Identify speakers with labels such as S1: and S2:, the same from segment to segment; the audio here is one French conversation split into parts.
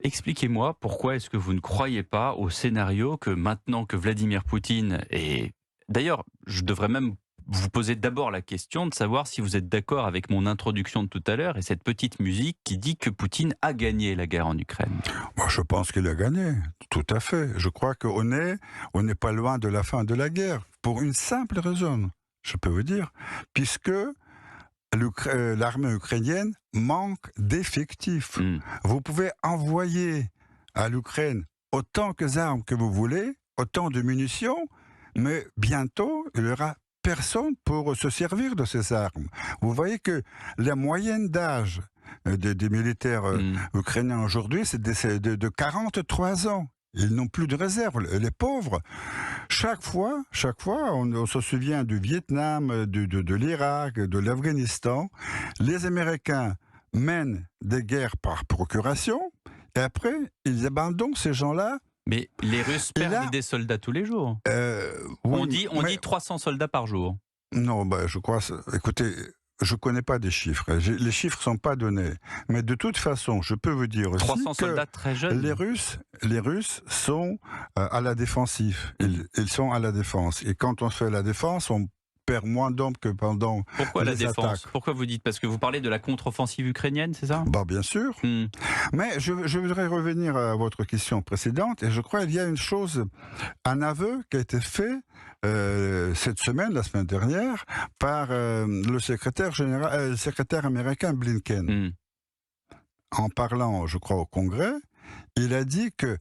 S1: Expliquez-moi pourquoi est-ce que vous ne croyez pas au scénario que maintenant que Vladimir Poutine est... D'ailleurs, je devrais même vous poser d'abord la question de savoir si vous êtes d'accord avec mon introduction de tout à l'heure et cette petite musique qui dit que Poutine a gagné la guerre en Ukraine.
S2: Moi, je pense qu'il a gagné, tout à fait. Je crois on n'est pas loin de la fin de la guerre, pour une simple raison, je peux vous dire, puisque l'armée ukrainienne manque d'effectifs.
S1: Hmm.
S2: Vous pouvez envoyer à l'Ukraine autant d'armes que vous voulez, autant de munitions, mais bientôt, il y aura personne pour se servir de ces armes. Vous voyez que la moyenne d'âge des militaires ukrainiens aujourd'hui, c'est de 43 ans. Ils n'ont plus de réserve, les pauvres. Chaque fois, on se souvient du Vietnam, de l'Irak, de l'Afghanistan. Les Américains mènent des guerres par procuration, et après, ils abandonnent ces gens-là.
S1: Mais les Russes perdent des soldats tous les jours.
S2: Oui,
S1: On dit 300 soldats par jour.
S2: Non, je crois... Écoutez, je ne connais pas des chiffres. Les chiffres ne sont pas donnés. Mais de toute façon, je peux vous dire aussi
S1: 300 soldats très jeunes.
S2: Les Russes sont à la défensive. Ils sont à la défense. Et quand on fait la défense, on perd moins d'hommes que pendant
S1: Pourquoi la
S2: les
S1: défense
S2: attaques.
S1: Pourquoi vous dites? Parce que vous parlez de la contre-offensive ukrainienne, c'est ça?
S2: Bien sûr.
S1: Hmm.
S2: Mais je voudrais revenir à votre question précédente. Et je crois qu'il y a une chose, un aveu qui a été fait cette semaine, la semaine dernière, par le secrétaire américain Blinken. En parlant, je crois, au Congrès, il a dit que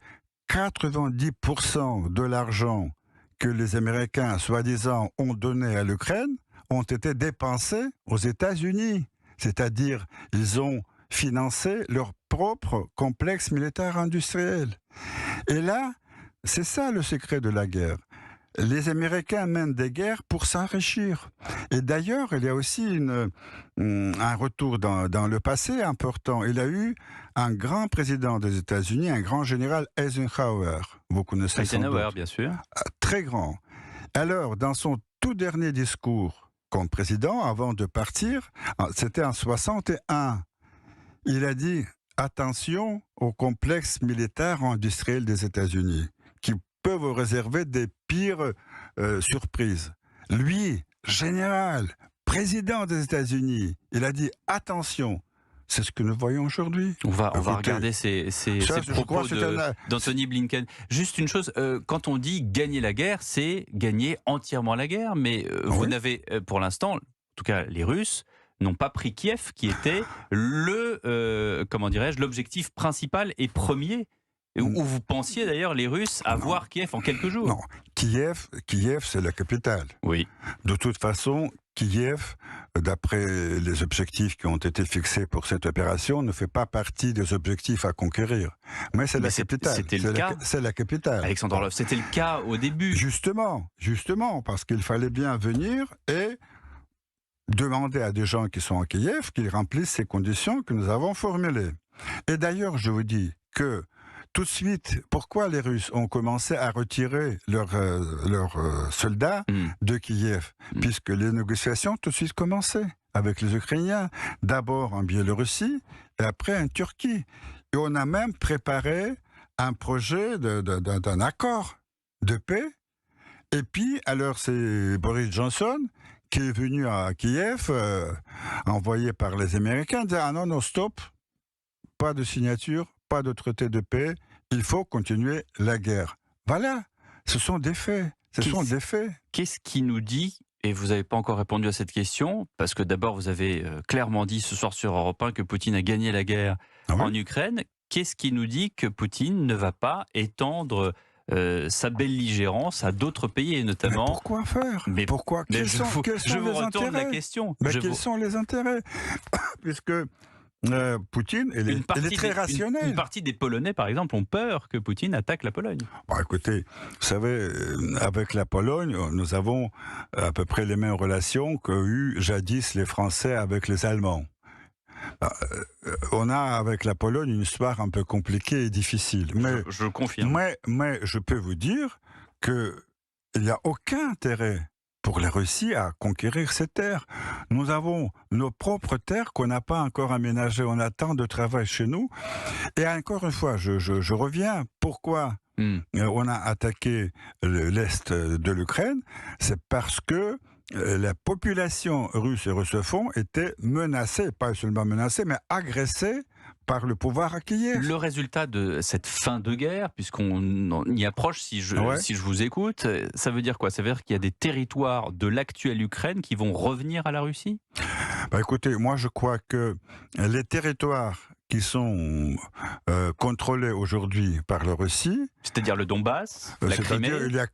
S2: 90% de l'argent que les Américains, soi-disant, ont donné à l'Ukraine ont été dépensés aux États-Unis. C'est-à-dire, ils ont financé leur propre complexe militaire industriel. Et là, c'est ça le secret de la guerre. Les Américains mènent des guerres pour s'enrichir. Et d'ailleurs, il y a aussi un retour dans le passé important. Il y a eu un grand président des États-Unis, un grand général Eisenhower. Vous connaissez
S1: Eisenhower,
S2: sans doute.
S1: bien sûr.
S2: Très grand. Alors, dans son tout dernier discours comme président, avant de partir, c'était en 61, il a dit « Attention au complexe militaire industriel des États-Unis » qui peut vous réserver des pires surprises. Lui, général, président des États-Unis, il a dit « Attention ». C'est ce que nous voyons aujourd'hui.
S1: On va regarder ces propos d'Anthony Blinken. Juste une chose, quand on dit gagner la guerre, c'est gagner entièrement la guerre, mais vous n'avez, pour l'instant, en tout cas les Russes, n'ont pas pris Kiev, qui était l'objectif principal et premier. Où vous pensiez d'ailleurs les Russes avoir Kiev en quelques jours.
S2: Non, Kiev c'est la capitale.
S1: Oui.
S2: De toute façon, Kiev, d'après les objectifs qui ont été fixés pour cette opération, ne fait pas partie des objectifs à conquérir. Mais c'est la capitale.
S1: C'était le cas.
S2: C'est la capitale.
S1: Alexandre Orlov, c'était le cas au début.
S2: Justement, parce qu'il fallait bien venir et demander à des gens qui sont à Kiev qu'ils remplissent ces conditions que nous avons formulées. Et d'ailleurs, je vous dis que tout de suite, pourquoi les Russes ont commencé à retirer leurs soldats de Kiev? Puisque les négociations tout de suite commençaient avec les Ukrainiens. D'abord en Biélorussie et après en Turquie. Et on a même préparé un projet d'un accord de paix. Et puis, alors c'est Boris Johnson qui est venu à Kiev, envoyé par les Américains, dire « Ah non, stop, pas de signature, pas de traité de paix, il faut continuer la guerre. » Voilà, ce sont des faits.
S1: Qu'est-ce qui nous dit, et vous n'avez pas encore répondu à cette question, parce que d'abord vous avez clairement dit ce soir sur Europe 1 que Poutine a gagné la guerre en Ukraine, qu'est-ce qui nous dit que Poutine ne va pas étendre sa belligérance à d'autres pays, et notamment...
S2: Mais pourquoi faire? Pourquoi? Quels sont les
S1: retourne
S2: intérêts?
S1: la question.
S2: Quels sont les intérêts? Puisque Poutine, il est très rationnel.
S1: Une partie des Polonais, par exemple, ont peur que Poutine attaque la Pologne.
S2: Écoutez, vous savez, avec la Pologne, nous avons à peu près les mêmes relations qu'ont eu jadis les Français avec les Allemands. On a avec la Pologne une histoire un peu compliquée et difficile. Mais,
S1: je confirme.
S2: Mais je peux vous dire qu'il n'y a aucun intérêt pour la Russie à conquérir ces terres. Nous avons nos propres terres qu'on n'a pas encore aménagées. On a tant de travail chez nous. Et encore une fois, je reviens. Pourquoi on a attaqué l'Est de l'Ukraine? C'est parce que la population russe et russophone était menacée, pas seulement menacée, mais agressée par le pouvoir à Kiev.
S1: Le résultat de cette fin de guerre, puisqu'on y approche, si je vous écoute, ça veut dire quoi? Ça veut dire qu'il y a des territoires de l'actuelle Ukraine qui vont revenir à la Russie?
S2: Écoutez, moi je crois que les territoires qui sont contrôlés aujourd'hui par la Russie...
S1: C'est-à-dire le Donbass, la Crimée?
S2: Il y a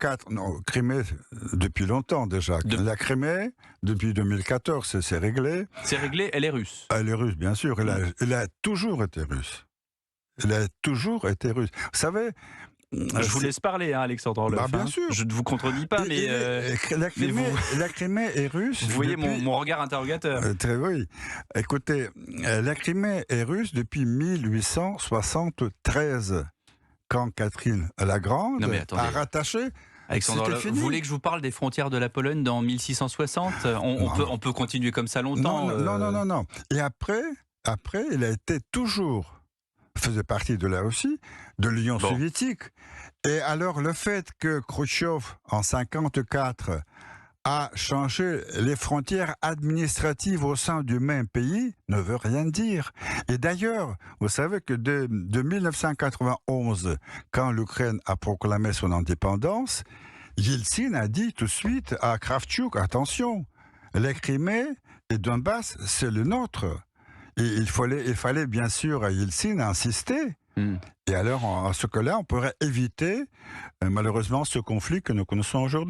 S2: Crimée depuis longtemps déjà. La Crimée, depuis 2014, c'est réglé.
S1: C'est réglé, elle est russe?
S2: Elle est russe, bien sûr. Elle a toujours été russe. Elle a toujours été russe. Vous savez...
S1: Je vous laisse parler, hein, Alexandre Orloff.
S2: Bien sûr.
S1: Je ne vous contredis pas, mais
S2: la Crimée est russe.
S1: Vous voyez mon regard interrogateur.
S2: Oui. Écoutez, la Crimée est russe depuis 1873, quand Catherine la Grande a rattaché.
S1: Alexandre Orloff, vous voulez que je vous parle des frontières de la Pologne dans 1660 ? On peut continuer comme ça longtemps.
S2: Non. Et après, il a été toujours... faisait partie de la Russie, de l'Union soviétique. Et alors, le fait que Khrouchtchev, en 1954, a changé les frontières administratives au sein du même pays ne veut rien dire. Et d'ailleurs, vous savez que de 1991, quand l'Ukraine a proclamé son indépendance, Yeltsin a dit tout de suite à Kravchuk, attention, la Crimée et Donbass, c'est le nôtre. Et il fallait bien sûr à Yeltsin insister. Et alors, à ce cas-là, on pourrait éviter malheureusement ce conflit que nous connaissons aujourd'hui.